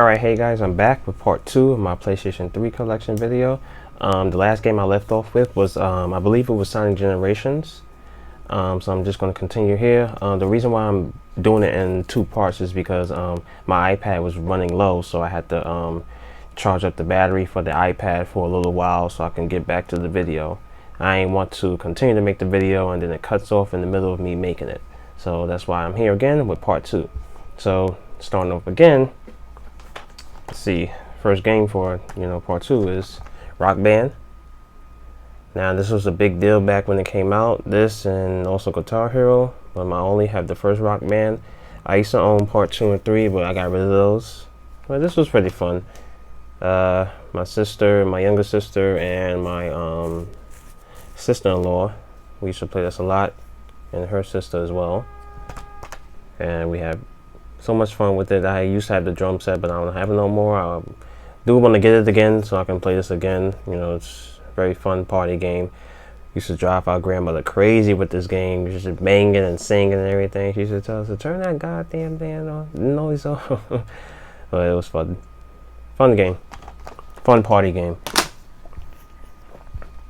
Alright, hey guys, I'm back with part 2 of my PlayStation 3 Collection video. The last game I left off with was, I believe it was Sonic Generations. So I'm just going to continue here. The reason why I'm doing it in 2 parts is because my iPad was running low, so I had to charge up the battery for the iPad for a little while so I can get back to the video. I ain't want to continue to make the video and then it cuts off in the middle of me making it. So that's why I'm here again with part 2. So starting off again. Let's see, first game for part 2 is Rock Band. Now this was a big deal back when it came out, this and also Guitar Hero, but I only have the first Rock Band. I used to own part 2 and 3, but I got rid of those. But this was pretty fun. My sister, my younger sister, and my sister-in-law, we used to play this a lot, and her sister as well. And we had so much fun with it. I used to have the drum set, but I don't have it no more. I do want to get it again so I can play this again. It's a very fun party game. Used to drive our grandmother crazy with this game. She used to banging and singing and everything. She used to tell us to turn that goddamn noise off. But it was fun. Fun game. Fun party game.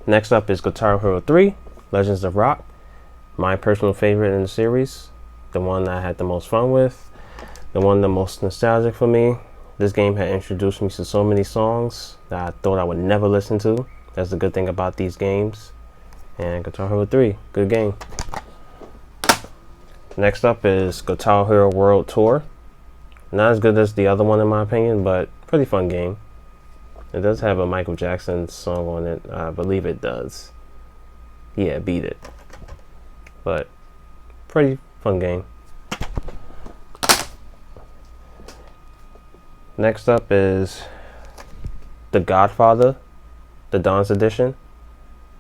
Next up is Guitar Hero 3, Legends of Rock. My personal favorite in the series. The one that I had the most fun with. The one the most nostalgic for me. This game had introduced me to so many songs that I thought I would never listen to. That's the good thing about these games. And Guitar Hero 3, good game. Next up is Guitar Hero World Tour. Not as good as the other one in my opinion, but pretty fun game. It does have a Michael Jackson song on it. I believe it does. Yeah, Beat It. But pretty fun game. Next up is The Godfather, the Don's Edition.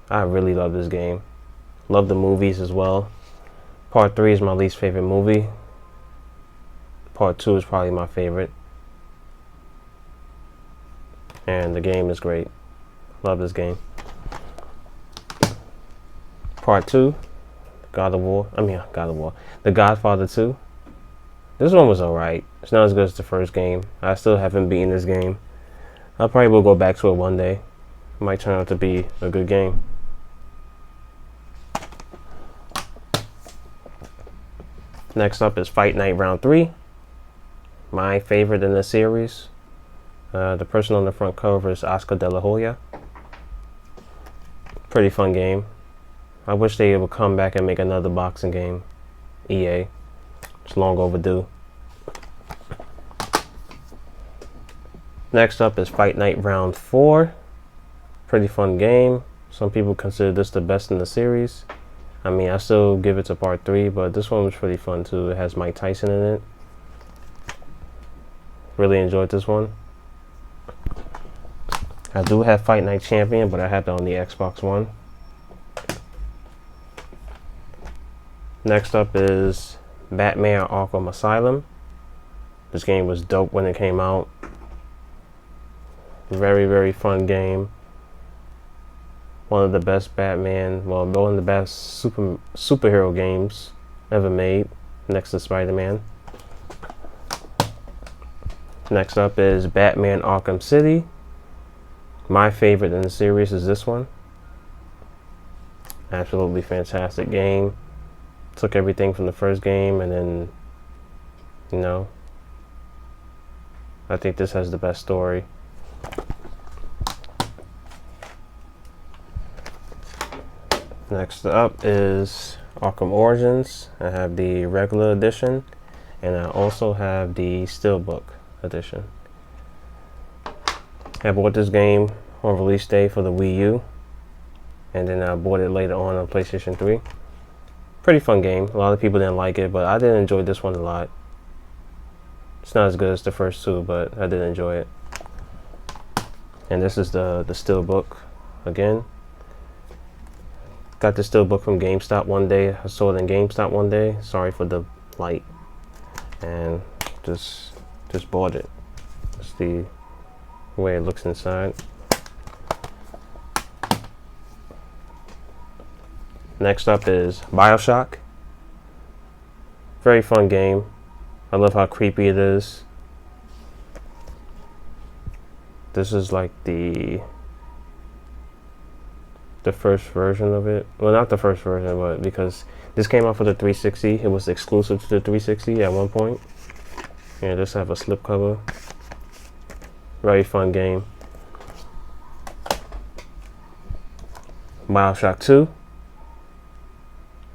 I really love this game. Love the movies as well. Part 3 is my least favorite movie. Part 2 is probably my favorite. And the game is great. Love this game. Part 2, God of War. The Godfather 2. This one was alright. It's not as good as the first game. I still haven't beaten this game. I probably will go back to it one day. It might turn out to be a good game. Next up is Fight Night Round 3. My favorite in the series. The person on the front cover is Oscar De La Hoya. Pretty fun game. I wish they would come back and make another boxing game. EA. It's long overdue. Next up is Fight Night Round 4. Pretty fun game. Some people consider this the best in the series. I mean, I still give it to part 3, but this one was pretty fun too. It has Mike Tyson in it. Really enjoyed this one. I do have Fight Night Champion, but I have it on the Xbox One. Next up is Batman Arkham Asylum. This game was dope when it came out. Very, very fun game. One of the best Batman, well, one of the best superhero games ever made, next to Spider-Man. Next up is Batman Arkham City. My favorite in the series is this one. Absolutely fantastic game. Took everything from the first game and then, I think this has the best story. Next up is Arkham Origins. I have the regular edition and I also have the Steelbook edition. I bought this game on release day for the Wii U and then I bought it later on PlayStation 3. Pretty fun game. A lot of people didn't like it, but I did enjoy this one a lot. It's not as good as the first 2, but I did enjoy it. And this is the Steelbook again. Got the Steelbook from GameStop one day. I saw it in GameStop one day. Sorry for the light. And just bought it. That's the way it looks inside. Next up is BioShock. Very fun game. I love how creepy it is. This is like the first version of it. Well, not the first version, but because this came out for the 360, it was exclusive to the 360 at one point. Yeah, this have a slipcover. Very fun game. BioShock 2.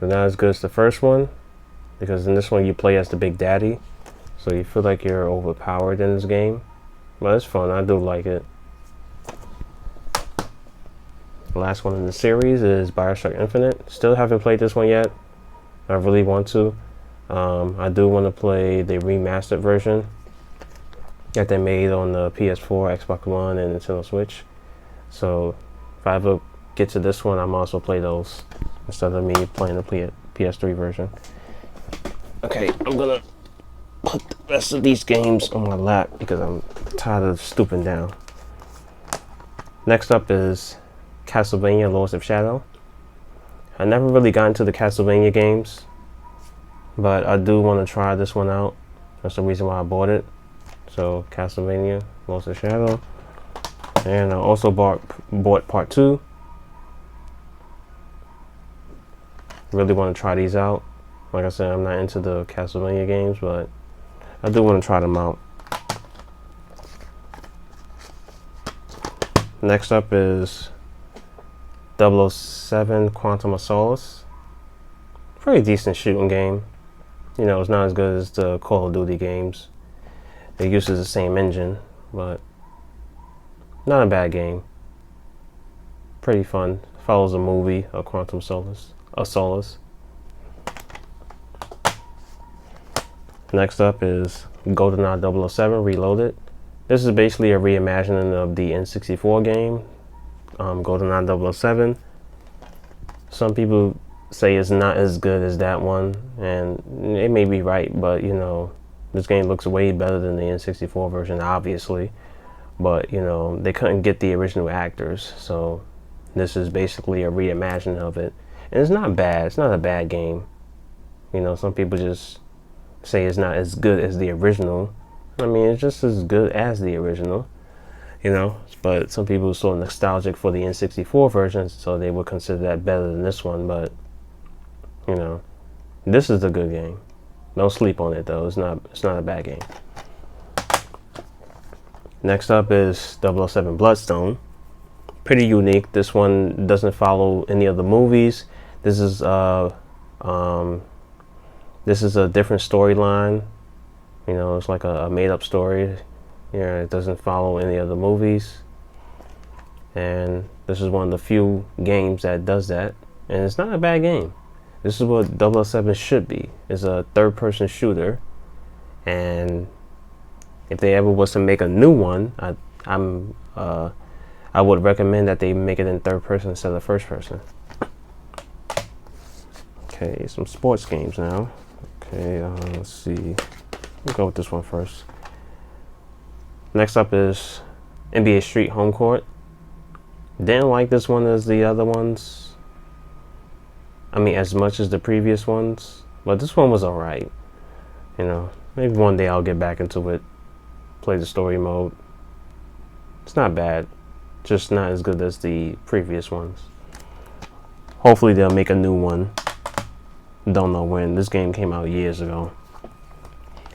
Not as good as the first one, because in this one you play as the Big Daddy, so you feel like you're overpowered in this game. But it's fun. I do like it. The last one in the series is BioShock Infinite. Still haven't played this one yet. I really want to. I do want to play the remastered version that they made on the PS4, Xbox One, and Nintendo Switch. So if I ever get to this one, I'm also play those instead of me playing the PS3 version. Okay, I'm gonna put the rest of these games on my lap because I'm tired of stooping down. Next up is Castlevania Lords of Shadow. I never really got into the Castlevania games, but I do want to try this one out. That's the reason why I bought it. So Castlevania Lords of Shadow. And I also bought part 2. Really want to try these out. Like I said, I'm not into the Castlevania games, but I do want to try them out. Next up is 007 Quantum of Solace. Pretty decent shooting game. You know, it's not as good as the Call of Duty games. It uses the same engine, but not a bad game. Pretty fun. Follows a movie of Quantum Solace. Next up is GoldenEye 007 Reloaded. This is basically a reimagining of the N64 game, GoldenEye 007. Some people say it's not as good as that one, and it may be right, but you know, this game looks way better than the N64 version, obviously. But you know, they couldn't get the original actors, so this is basically a reimagining of it. And it's not bad. It's not a bad game. You know, some people just say it's not as good as the original. I mean, it's just as good as the original, you know. But some people are sort of nostalgic for the N64 version, so they would consider that better than this one. But you know, this is a good game. Don't sleep on it though. It's not a bad game. Next up is 007 Bloodstone. Pretty unique. This one doesn't follow any of the movies. This is a different storyline. You know, it's like a made-up story. Yeah, it doesn't follow any of the movies. And this is one of the few games that does that. And it's not a bad game. This is what 007 should be. It's a third-person shooter. And if they ever was to make a new one, I would recommend that they make it in third person instead of first person. Okay, some sports games now. Okay, let's see. We'll go with this one first. Next up is NBA Street Home Court. Didn't like this one as the other ones. I mean, as much as the previous ones. But this one was alright. You know, maybe one day I'll get back into it. Play the story mode. It's not bad. Just not as good as the previous ones. Hopefully they'll make a new one. Don't know when. This game came out years ago.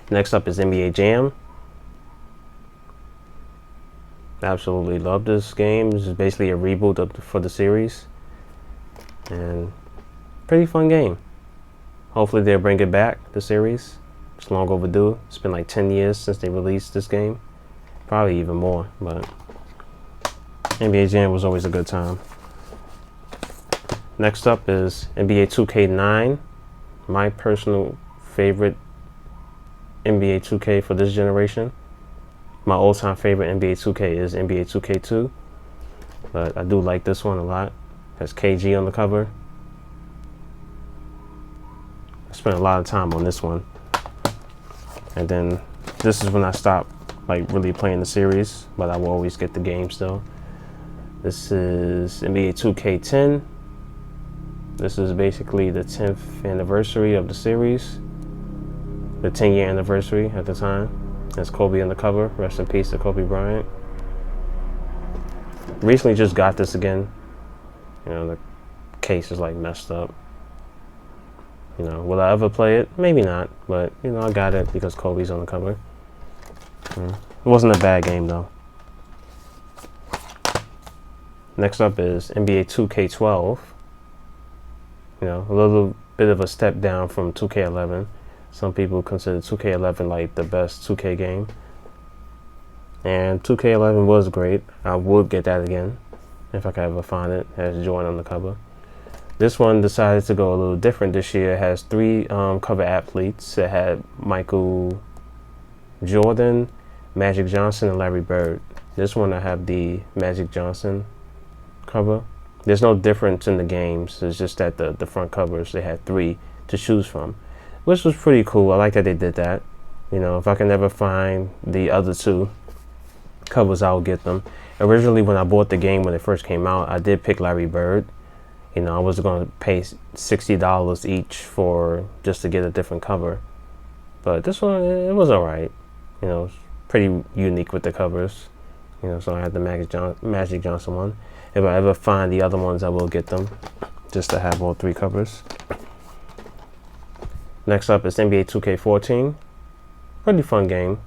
Next up is NBA Jam. Absolutely love this game. This is basically a reboot for the series. And pretty fun game. Hopefully they'll bring it back, the series. It's long overdue. It's been like 10 years since they released this game. Probably even more, but NBA Jam was always a good time. Next up is NBA 2K9. My personal favorite NBA 2K for this generation. My all-time favorite NBA 2K is NBA 2K2. But I do like this one a lot. It has KG on the cover. I spent a lot of time on this one. And then this is when I stopped like really playing the series, but I will always get the game still. This is NBA 2K10. This is basically the 10th anniversary of the series. The 10-year anniversary at the time. There's Kobe on the cover. Rest in peace to Kobe Bryant. Recently just got this again. You know, the case is like messed up. You know, will I ever play it? Maybe not, but you know, I got it because Kobe's on the cover. It wasn't a bad game though. Next up is NBA 2K12. You know, a little bit of a step down from 2K11. Some people consider 2K11 like the best 2K game. And 2K11 was great. I would get that again if I could ever find it. It has Jordan on the cover. This one decided to go a little different this year. It has 3 cover athletes. It had Michael Jordan, Magic Johnson, and Larry Bird. This one I have the Magic Johnson cover. There's no difference in the games. It's just that the front covers, they had 3 to choose from, which was pretty cool. I like that they did that. You know, if I can ever find the other 2 covers, I'll get them. Originally, when I bought the game when it first came out, I did pick Larry Bird. You know, I was going to pay $60 each for just to get a different cover. But this one, it was alright. You know, it's pretty unique with the covers. You know, so I had the Magic Johnson one. If I ever find the other ones, I will get them, just to have all 3 covers. Next up is NBA 2K14. Pretty fun game.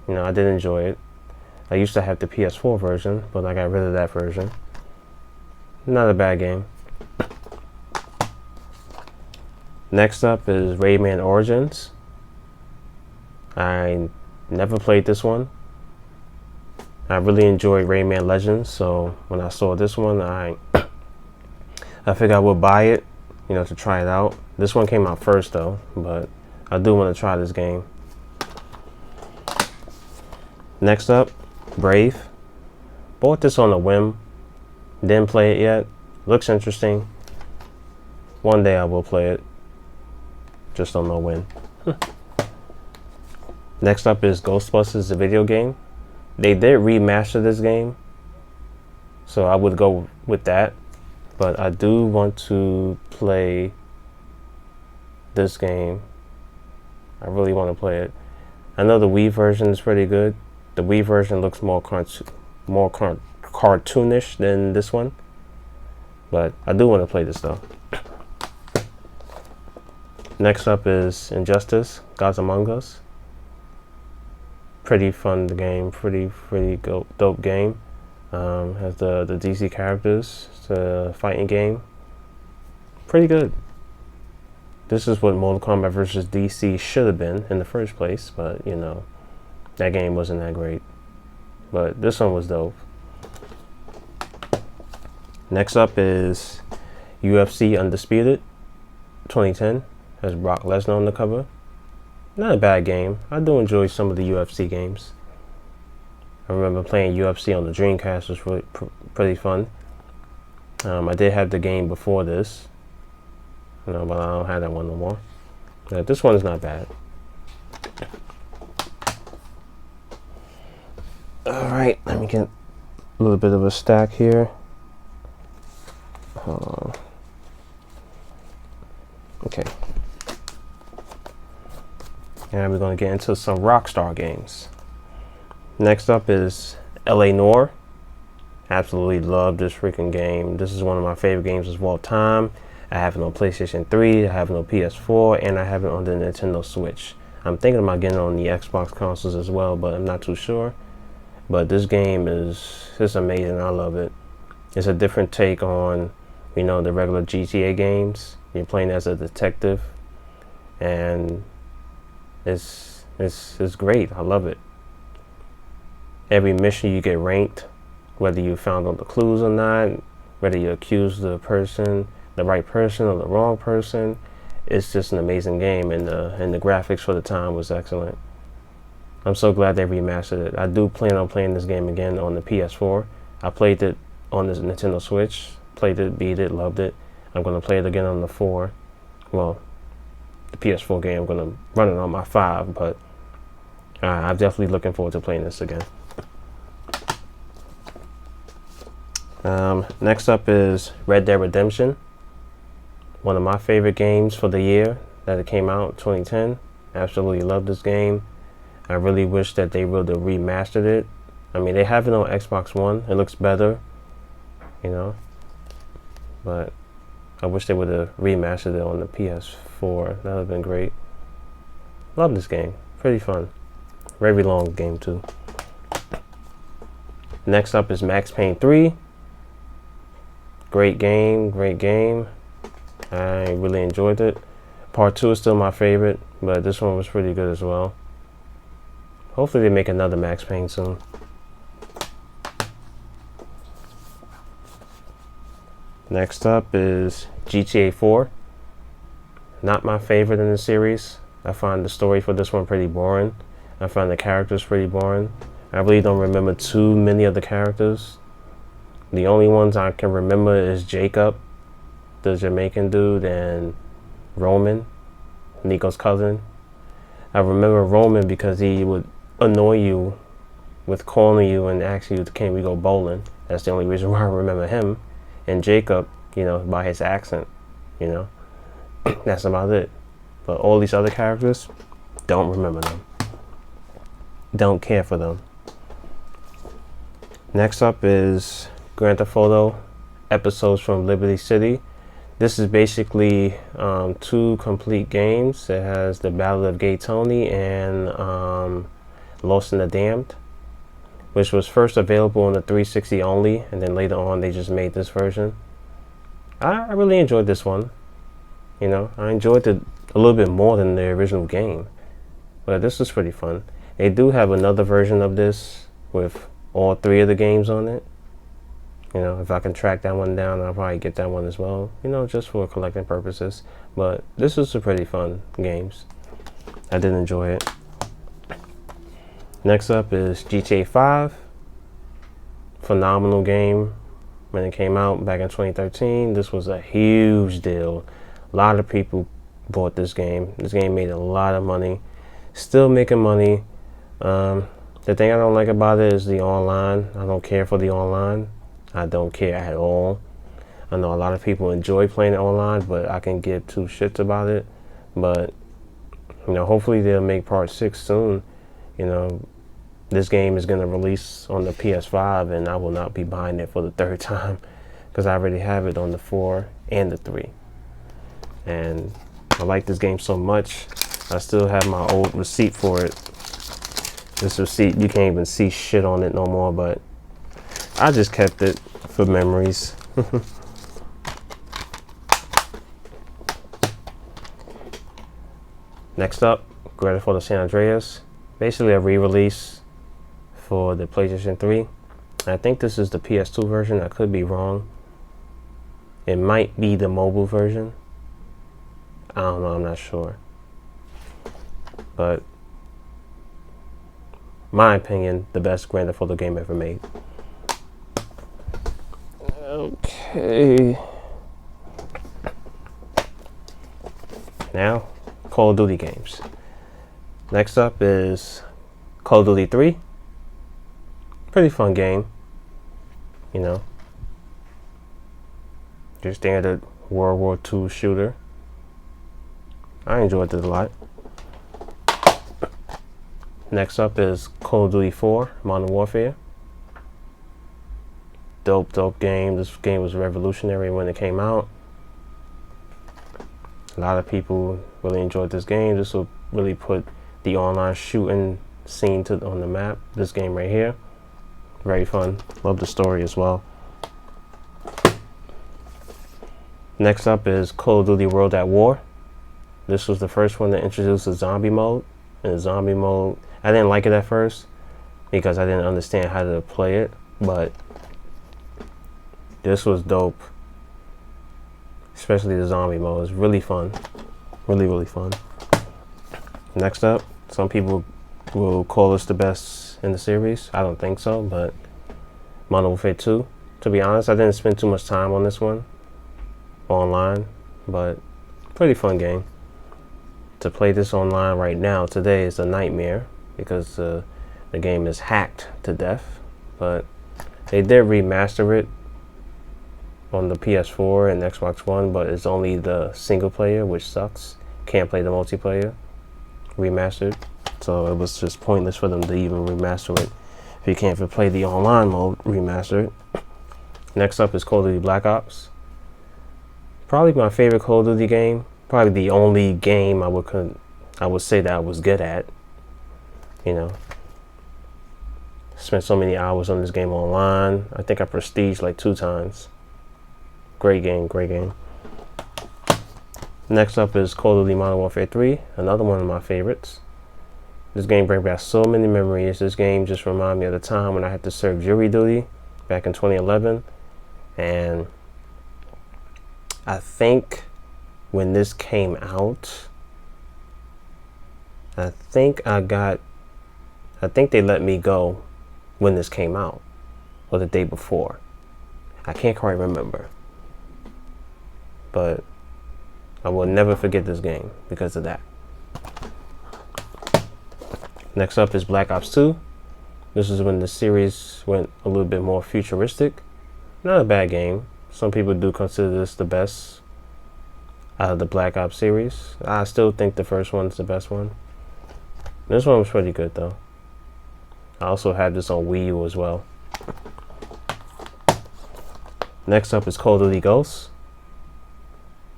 You know, I did enjoy it. I used to have the PS4 version, but I got rid of that version. Not a bad game. Next up is Rayman Origins. I never played this one. I really enjoyed Rayman Legends, so when I saw this one, I figured I would buy it, you know, to try it out. This one came out first though, but I do want to try this game. Next up, Brave. Bought this on a whim. Didn't play it yet. Looks interesting. One day I will play it. Just don't know when. Next up is Ghostbusters, the video game. They did remaster this game, so I would go with that. But I do want to play this game. I really want to play it. I know the Wii version is pretty good. The Wii version looks more cartoonish than this one, but I do want to play this though. Next up is Injustice: Gods Among Us. Pretty fun game, pretty dope game. Has the DC characters. It's a fighting game. Pretty good. This is what Mortal Kombat vs. DC should have been in the first place, but you know, that game wasn't that great. But this one was dope. Next up is UFC Undisputed 2010. Has Brock Lesnar on the cover. Not a bad game. I do enjoy some of the UFC games. I remember playing UFC on the Dreamcast. It was really pretty fun. I did have the game before this, you know, but I don't have that one no more. This one is not bad. Alright, let me get a little bit of a stack here. Hold on. Okay. And we're going to get into some Rockstar games. Next up is LA Noire. Absolutely love this freaking game. This is one of my favorite games of all time. I have it on PlayStation 3, I have it on PS4, and I have it on the Nintendo Switch. I'm thinking about getting it on the Xbox consoles as well, but I'm not too sure. But this game is amazing. I love it. It's a different take on, you know, the regular GTA games. You're playing as a detective, and it's great. I love it. Every mission you get ranked, whether you found all the clues or not, whether you accuse the person, the right person or the wrong person. It's just an amazing game, and the graphics for the time was excellent. I'm so glad they remastered it. I do plan on playing this game again on the PS4. I played it on the Nintendo Switch, played it, beat it, loved it. I'm going to play it again on the 4. Well, the PS4 game, I'm going to run it on my 5, but I'm definitely looking forward to playing this again. Next up is Red Dead Redemption. One of my favorite games for the year that it came out, 2010. Absolutely love this game. I really wish that they would have remastered it I mean, they have it on Xbox One. It looks better, you know, but I wish they would have remastered it on the PS4. That would have been great. Love this game. Pretty fun. Very long game too. Next up is Max Payne 3. Great game, great game. I really enjoyed it. Part 2 is still my favorite, but this one was pretty good as well. Hopefully they make another Max Payne soon. Next up is GTA 4. Not my favorite in the series. I find the story for this one pretty boring. I find the characters pretty boring. I really don't remember too many of the characters. The only ones I can remember is Jacob, the Jamaican dude, and Roman, Nico's cousin. I remember Roman because he would annoy you with calling you and asking you, can we go bowling? That's the only reason why I remember him. And Jacob, you know, by his accent, you know. That's about it. But all these other characters, don't remember them. Don't care for them. Next up is Grand Theft Auto Episodes from Liberty City. This is basically 2 complete games. It has the Battle of Gay Tony and Lost in the Damned, which was first available on the 360 only, and then later on they just made this version. I really enjoyed this one. You know, I enjoyed it a little bit more than the original game, but this was pretty fun. They do have another version of this with all 3 of the games on it. You know, if I can track that one down, I'll probably get that one as well, you know, just for collecting purposes. But this was a pretty fun games. I did enjoy it. Next up is GTA 5. Phenomenal game. When it came out back in 2013, this was a huge deal. A lot of people bought this game. This game made a lot of money. Still making money. The thing I don't like about it is the online. I don't care for the online. I don't care at all. I know a lot of people enjoy playing it online, but I can give 2 shits about it. But, you know, hopefully they'll make part 6 soon. You know, this game is going to release on the PS5, and I will not be buying it for the 3rd time because I already have it on the 4 and the 3. And I like this game so much. I still have my old receipt for it. This receipt, you can't even see shit on it no more, but I just kept it for memories. Next up, Grand Theft Auto San Andreas. Basically a re-release for the PlayStation 3. I think this is the PS2 version. I could be wrong. It might be the mobile version. I don't know, I'm not sure. But my opinion, the best Grand Theft Auto game ever made. Okay. Now, Call of Duty games. Next up is Call of Duty 3. Pretty fun game. You know. Your standard World War II shooter. I enjoyed it a lot. Next up is Call of Duty 4 Modern Warfare. Dope game. This game was revolutionary when it came out. A lot of people really enjoyed this game. This will really put the online shooting scene on the map. This game right here. Very fun. Love the story as well. Next up is Call of Duty World at War. This was the first one to introduce a zombie mode. And the zombie mode, I didn't like it at first because I didn't understand how to play it, but this was dope. Especially the zombie mode. It's really fun. Really fun. Next up, some people will call this the best in the series. I don't think so, but Modern Warfare 2. To be honest, I didn't spend too much time on this one online, but pretty fun game. To play this online right now, today, is a nightmare because the game is hacked to death, but they did remaster it on the PS4 and Xbox One, but it's only the single player, which sucks. Can't play the multiplayer remastered, so it was just pointless for them to even remaster it if you can't play the online mode remastered. Next up is Call of Duty Black Ops. Probably my favorite Call of Duty game. Probably the only game I would say that I was good at. You know, spent so many hours on this game online. I think I prestiged like 2 times. Great game, great game. Next up is Call of Duty Modern Warfare 3, another one of my favorites. This game brings back so many memories. This game just reminds me of the time when I had to serve jury duty back in 2011. And I think when this came out, I think they let me go when this came out, or the day before. I can't quite remember. But I will never forget this game because of that. Next up is Black Ops 2. This is when the series went a little bit more futuristic. Not a bad game. Some people do consider this the best out of the Black Ops series. I still think the first one's the best one. This one was pretty good though. I also had this on Wii U as well. Next up is Call of Duty Ghosts.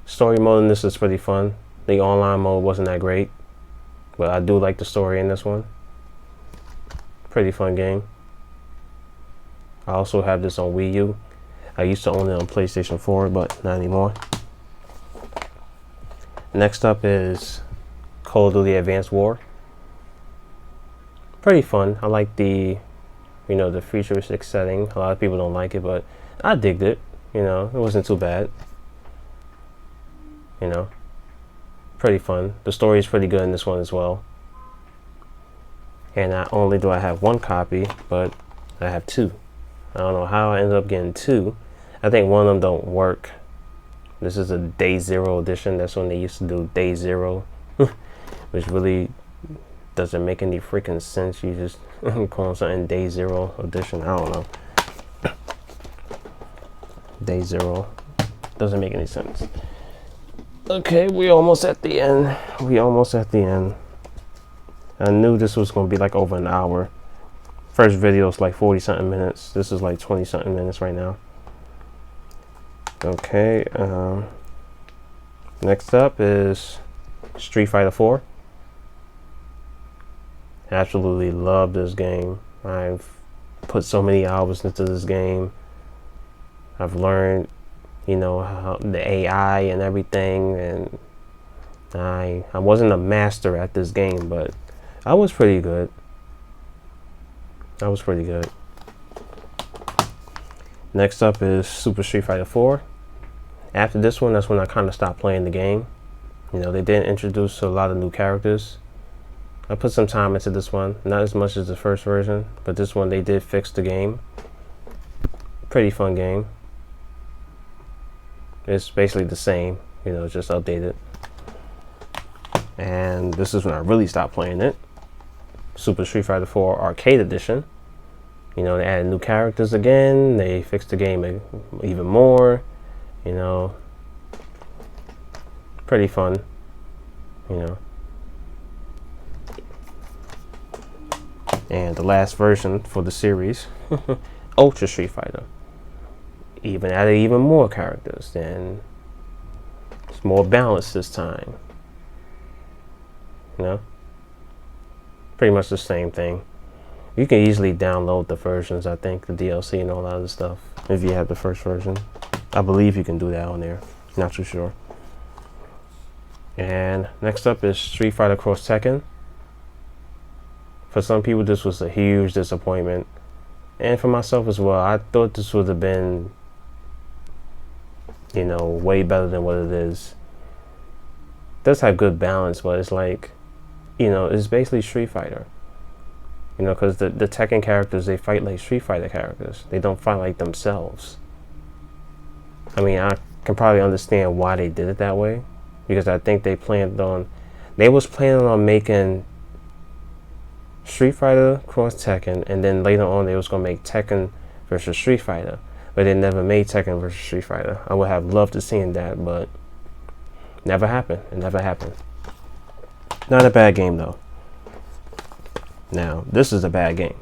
Story mode in this is pretty fun. The online mode wasn't that great, but I do like the story in this one. Pretty fun game. I also have this on Wii U. I used to own it on PlayStation 4, but not anymore. Next up is Call of Duty Advanced War. Pretty fun. I like the futuristic setting. A lot of people don't like it, but I digged it. It wasn't too bad. Pretty fun. The story is pretty good in this one as well. And not only do I have 1 copy, but I have 2. I don't know how I ended up getting 2. I think one of them don't work. This is a Day 0 edition. That's when they used to do Day 0, which really doesn't make any freaking sense. You just call something Day 0 edition. I don't know. Day 0 doesn't make any sense. Okay, we're almost at the end. I knew this was going to be like over an hour. First video is like 40 something minutes. This is like 20 something minutes right now. Okay, next up is Street Fighter 4. Absolutely love this game. I've put so many hours into this game. I've learned how the AI and everything, and I wasn't a master at this game, but I was pretty good. Next up is Super Street Fighter 4. After this one, that's when I kind of stopped playing the game. They didn't introduce a lot of new characters. I put some time into this one, not as much as the first version, but this one they did fix the game. Pretty fun game. It's basically the same, just updated. And this is when I really stopped playing it. Super Street Fighter 4 Arcade Edition. They added new characters again. They fixed the game even more. Pretty fun. And the last version for the series, Ultra Street Fighter. Even added even more characters, and it's more balanced this time. Pretty much the same thing. You can easily download the versions, I think, the DLC and all that other stuff, if you have the first version. I believe you can do that on there. Not too sure. And next up is Street Fighter Cross Tekken. For some people, this was a huge disappointment. And for myself as well, I thought this would have been way better than what it is. It does have good balance, but it's like, it's basically Street Fighter. Because the Tekken characters, they fight like Street Fighter characters. They don't fight like themselves. I mean, I can probably understand why they did it that way, because I think they was planning on making Street Fighter Cross Tekken, and then later on they was going to make Tekken versus Street Fighter. But they never made Tekken versus Street Fighter. I would have loved to seen that, but never happened. It never happened. Not a bad game though. Now, this is a bad game.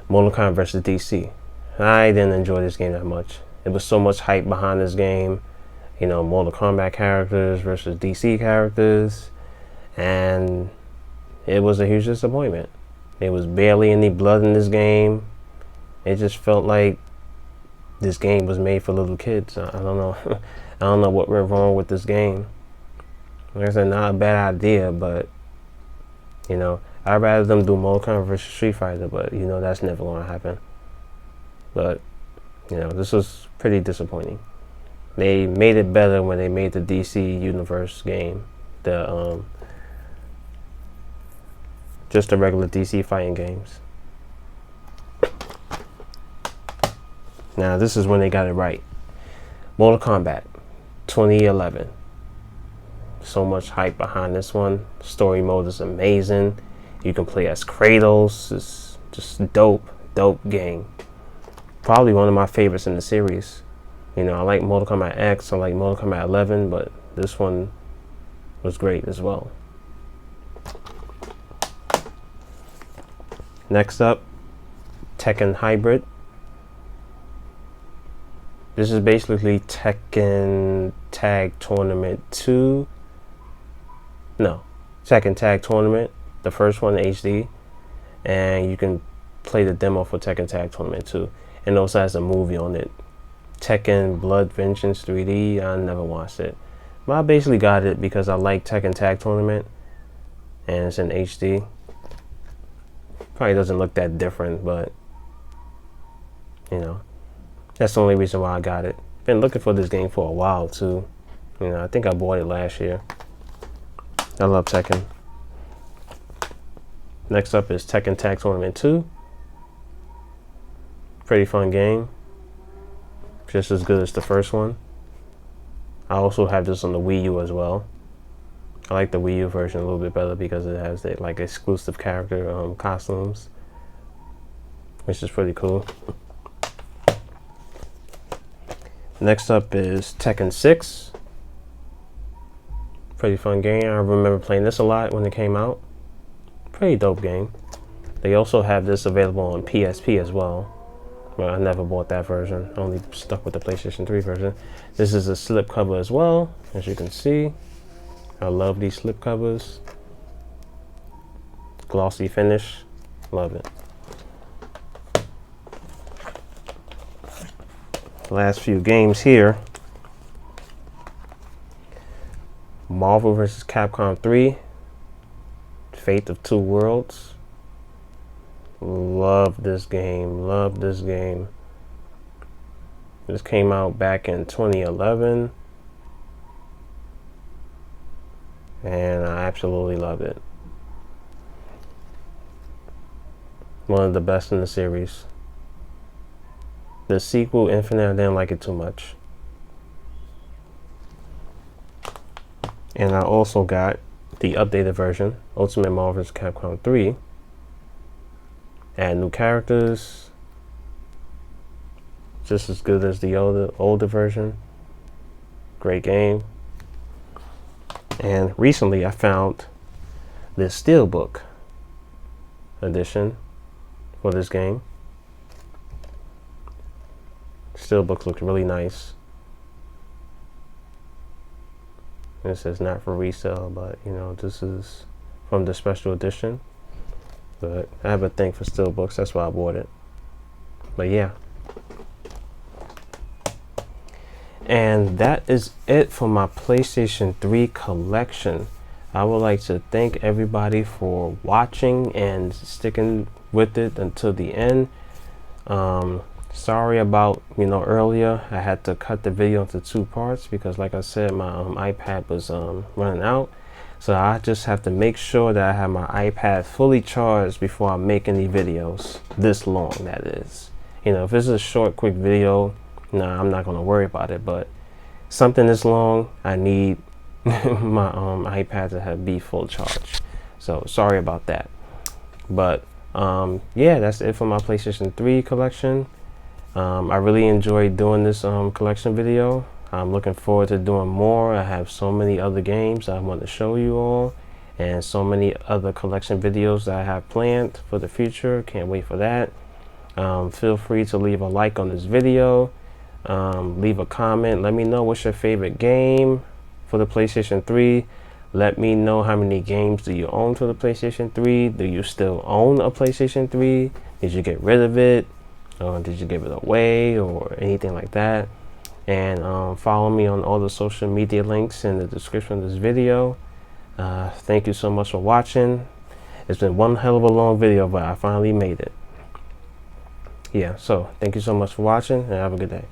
Mortal Kombat versus DC. I didn't enjoy this game that much. It was so much hype behind this game. You know, Mortal Kombat characters versus DC characters. And it was a huge disappointment. There was barely any blood in this game. It just felt like this game was made for little kids. I don't know. I don't know what went wrong with this game. Like I said, not a bad idea, but you know, I'd rather them do Mortal Kombat versus Street Fighter, but you know that's never going to happen. But you know, this was pretty disappointing. They made it better when they made the DC Universe game, just the regular DC fighting games. Now this is when they got it right. Mortal Kombat 2011. So much hype behind this one. Story mode is amazing. You can play as Kratos. It's just dope game. Probably one of my favorites in the series. You know, I like Mortal Kombat X, I like Mortal Kombat 11, but this one was great as well. Next up, Tekken Hybrid. This is basically Tekken Tag Tournament 2. No, Tekken Tag Tournament, the first one HD, and you can play the demo for Tekken Tag Tournament 2. And also has a movie on it, Tekken Blood Vengeance 3D. I never watched it, but I basically got it because I like Tekken Tag Tournament, and it's in HD. Probably doesn't look that different, but you know, that's the only reason why I got it. Been looking for this game for a while too. You know, I think I bought it last year. I love Tekken. Next up is Tekken Tag Tournament 2. Pretty fun game. Just as good as the first one. I also have this on the Wii U as well. I like the Wii U version a little bit better because it has the like exclusive character costumes, which is pretty cool. Next up is Tekken 6. Pretty fun game. I remember playing this a lot when it came out. Pretty dope game. They also have this available on PSP as well, but I never bought that version. I only stuck with the PlayStation 3 version. This is a slip cover as well, as you can see. I love these slip covers. Glossy finish. Love it. Last few games here. Marvel vs. Capcom 3. Fate of Two Worlds. Love this game. Love this game. This came out back in 2011. And I absolutely love it. One of the best in the series. The sequel, Infinite, I didn't like it too much. And I also got the updated version, Ultimate Marvel vs. Capcom 3. Add new characters. Just as good as the older version. Great game. And recently I found this Steelbook edition for this game. Steelbook looks really nice. It says not for resale, but you know, this is from the special edition. But I have a thing for Steelbooks, that's why I bought it. But yeah. And that is it for my PlayStation 3 collection. I would like to thank everybody for watching and sticking with it until the end. Sorry about, you know, earlier I had to cut the video into 2 parts because like I said, my iPad was running out. So I just have to make sure that I have my iPad fully charged before I make any videos this long, that is. You know, if it's a short, quick video, nah, I'm not going to worry about it, but something this long, I need my iPad to be full charge. So sorry about that. But yeah, that's it for my PlayStation 3 collection. I really enjoyed doing this collection video. I'm looking forward to doing more. I have so many other games I want to show you all, and so many other collection videos that I have planned for the future. Can't wait for that. Feel free to leave a like on this video, leave a comment, let me know what's your favorite game for the PlayStation 3. Let me know how many games do you own for the PlayStation 3. Do you still own a PlayStation 3? Did you get rid of it? Did you give it away or anything like that? And follow me on all the social media links in the description of this video. Thank you so much for watching. It's been one hell of a long video, but I finally made it. Yeah, so thank you so much for watching and have a good day.